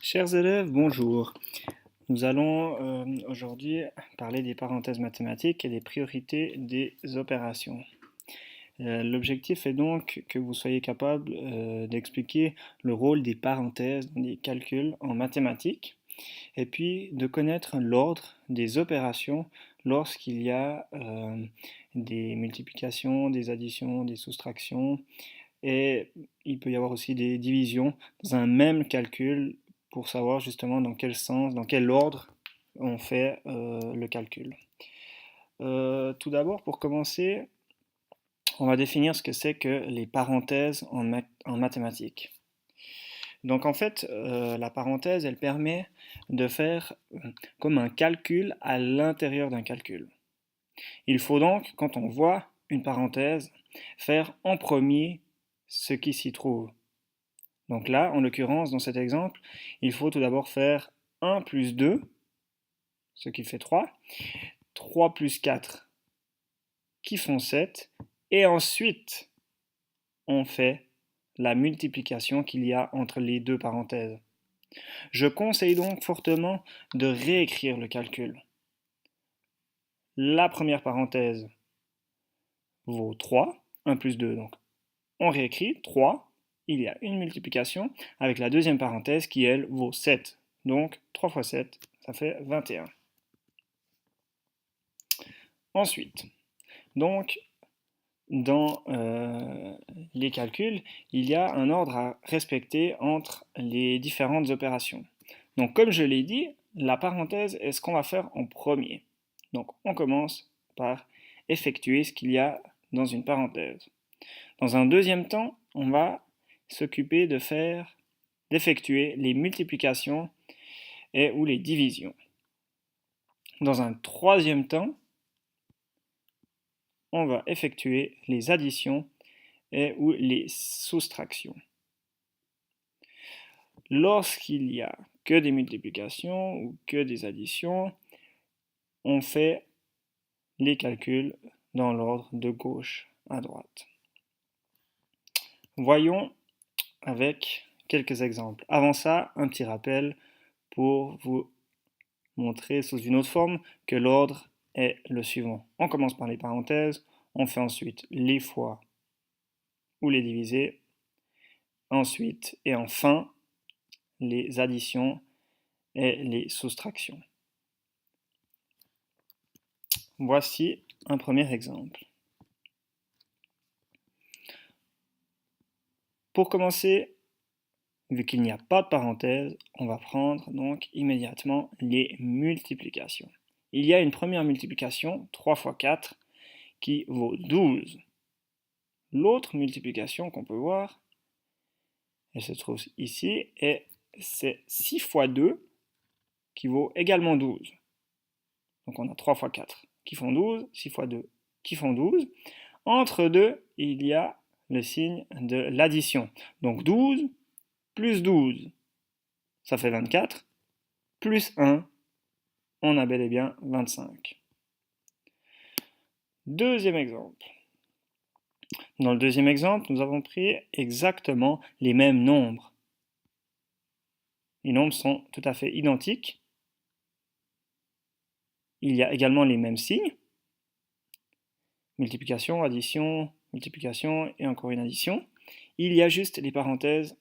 Chers élèves, bonjour. Nous allons aujourd'hui parler des parenthèses mathématiques et des priorités des opérations. L'objectif est donc que vous soyez capable d'expliquer le rôle des parenthèses dans les calculs en mathématiques et puis de connaître l'ordre des opérations lorsqu'il y a des multiplications, des additions, des soustractions et il peut y avoir aussi des divisions dans un même calcul pour savoir justement dans quel sens, dans quel ordre on fait le calcul. Tout d'abord, pour commencer, on va définir ce que c'est que les parenthèses en mathématiques. Donc en fait, la parenthèse, elle permet de faire comme un calcul à l'intérieur d'un calcul. Il faut donc, quand on voit une parenthèse, faire en premier ce qui s'y trouve. Donc là, en l'occurrence, dans cet exemple, il faut tout d'abord faire 1 plus 2, ce qui fait 3, 3 plus 4, qui font 7, et ensuite, on fait la multiplication qu'il y a entre les deux parenthèses. Je conseille donc fortement de réécrire le calcul. La première parenthèse vaut 3, 1 plus 2, donc on réécrit 3, il y a une multiplication avec la deuxième parenthèse qui, elle, vaut 7. Donc 3 fois 7, ça fait 21. Ensuite, donc, dans les calculs, il y a un ordre à respecter entre les différentes opérations. Donc, comme je l'ai dit, la parenthèse est ce qu'on va faire en premier. Donc, on commence par effectuer ce qu'il y a dans une parenthèse. Dans un deuxième temps, on va s'occuper d'effectuer les multiplications et ou les divisions. Dans un troisième temps, on va effectuer les additions et ou les soustractions. Lorsqu'il n'y a que des multiplications ou que des additions, on fait les calculs dans l'ordre de gauche à droite. Voyons avec quelques exemples. Avant ça, un petit rappel pour vous montrer sous une autre forme que l'ordre est le suivant. On commence par les parenthèses, on fait ensuite les fois ou les divisés, ensuite et enfin les additions et les soustractions. Voici un premier exemple. Pour commencer, vu qu'il n'y a pas de parenthèse, on va prendre donc immédiatement les multiplications. Il y a une première multiplication, 3 fois 4, qui vaut 12. L'autre multiplication qu'on peut voir, elle se trouve ici, et c'est 6 fois 2, qui vaut également 12. Donc on a 3 fois 4 qui font 12, 6 fois 2 qui font 12. Entre deux, il y a le signe de l'addition. Donc 12 plus 12, ça fait 24, plus 1, on a bel et bien 25. Deuxième exemple. Dans le deuxième exemple, nous avons pris exactement les mêmes nombres. Les nombres sont tout à fait identiques. Il y a également les mêmes signes. Multiplication, addition, multiplication et encore une addition. Il y a juste les parenthèses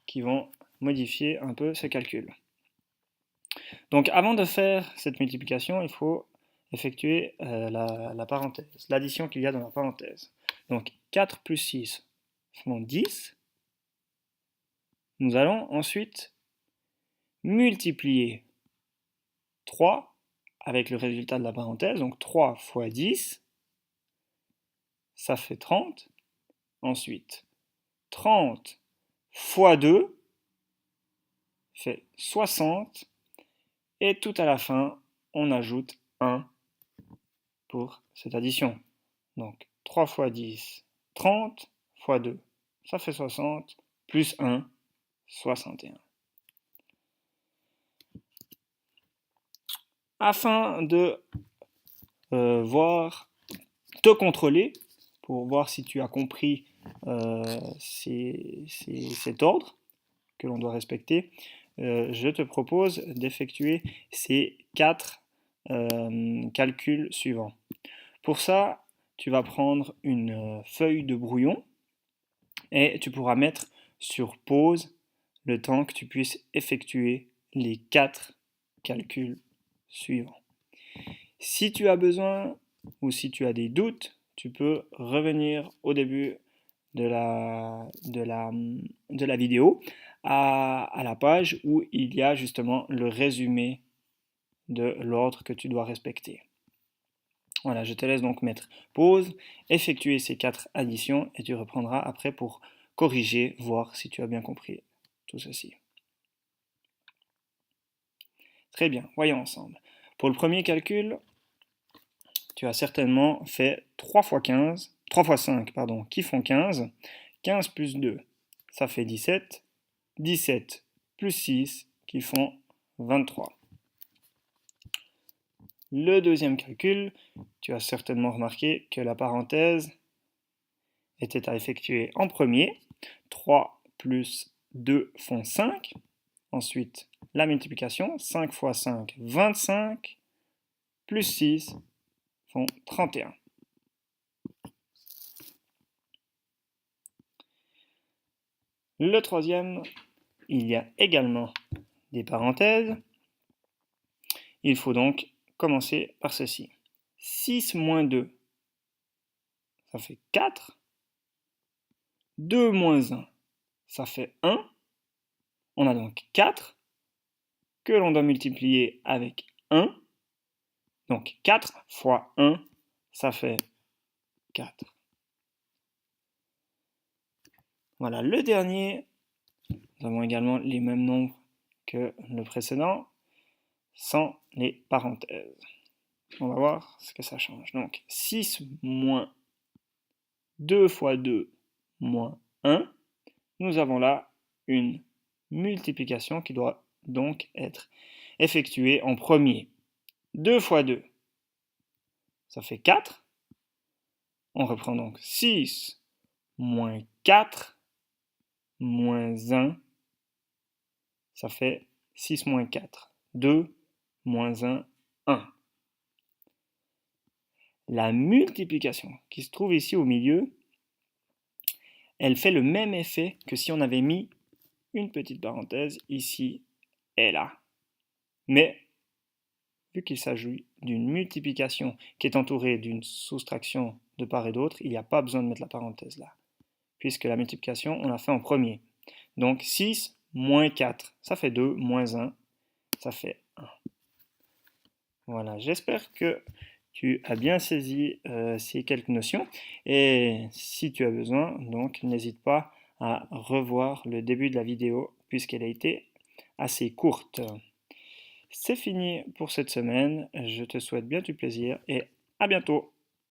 qui vont modifier un peu ce calcul. Donc avant de faire cette multiplication, il faut effectuer la parenthèse, l'addition qu'il y a dans la parenthèse. Donc 4 plus 6 font 10. Nous allons ensuite multiplier 3 avec le résultat de la parenthèse, donc 3 fois 10, ça fait 30. Ensuite, 30 fois 2 fait 60. Et tout à la fin, on ajoute 1 pour cette addition. Donc 3 fois 10, 30 fois 2, ça fait 60, plus 1, 61. Afin de te contrôler, pour voir si tu as compris cet ordre que l'on doit respecter, je te propose d'effectuer ces 4 calculs suivants. Pour ça, tu vas prendre une feuille de brouillon et tu pourras mettre sur pause le temps que tu puisses effectuer les 4 calculs suivants. Si tu as besoin ou si tu as des doutes, tu peux revenir au début de la vidéo à la page où il y a justement le résumé de l'ordre que tu dois respecter. Voilà, je te laisse donc mettre pause, effectuer ces 4 additions et tu reprendras après pour corriger, voir si tu as bien compris tout ceci. Très bien, voyons ensemble. Pour le premier calcul, tu as certainement fait 3 fois 5, qui font 15. 15 plus 2, ça fait 17. 17 plus 6, qui font 23. Le deuxième calcul, tu as certainement remarqué que la parenthèse était à effectuer en premier. 3 plus 2 font 5. Ensuite, la multiplication, 5 fois 5, 25, plus 6 font 31. Le troisième, il y a également des parenthèses. Il faut donc commencer par ceci. 6 moins 2, ça fait 4. 2 moins 1, ça fait 1. On a donc 4 que l'on doit multiplier avec 1. Donc 4 fois 1, ça fait 4. Voilà, le dernier, nous avons également les mêmes nombres que le précédent, sans les parenthèses. On va voir ce que ça change. Donc 6 moins 2 fois 2 moins 1. Nous avons là une multiplication qui doit donc être effectuée en premier. 2 fois 2, ça fait 4. On reprend donc 6 moins 4 moins 1, ça fait 6 moins 4. 2 moins 1, 1. La multiplication qui se trouve ici au milieu, elle fait le même effet que si on avait mis une petite parenthèse ici et là. Mais vu qu'il s'agit d'une multiplication qui est entourée d'une soustraction de part et d'autre, il n'y a pas besoin de mettre la parenthèse là, puisque la multiplication, on l'a fait en premier. Donc 6 moins 4, ça fait 2, moins 1, ça fait 1. Voilà, j'espère que tu as bien saisi ces quelques notions. Et si tu as besoin, donc n'hésite pas à revoir le début de la vidéo puisqu'elle a été assez courte. C'est fini pour cette semaine. Je te souhaite bien du plaisir et à bientôt.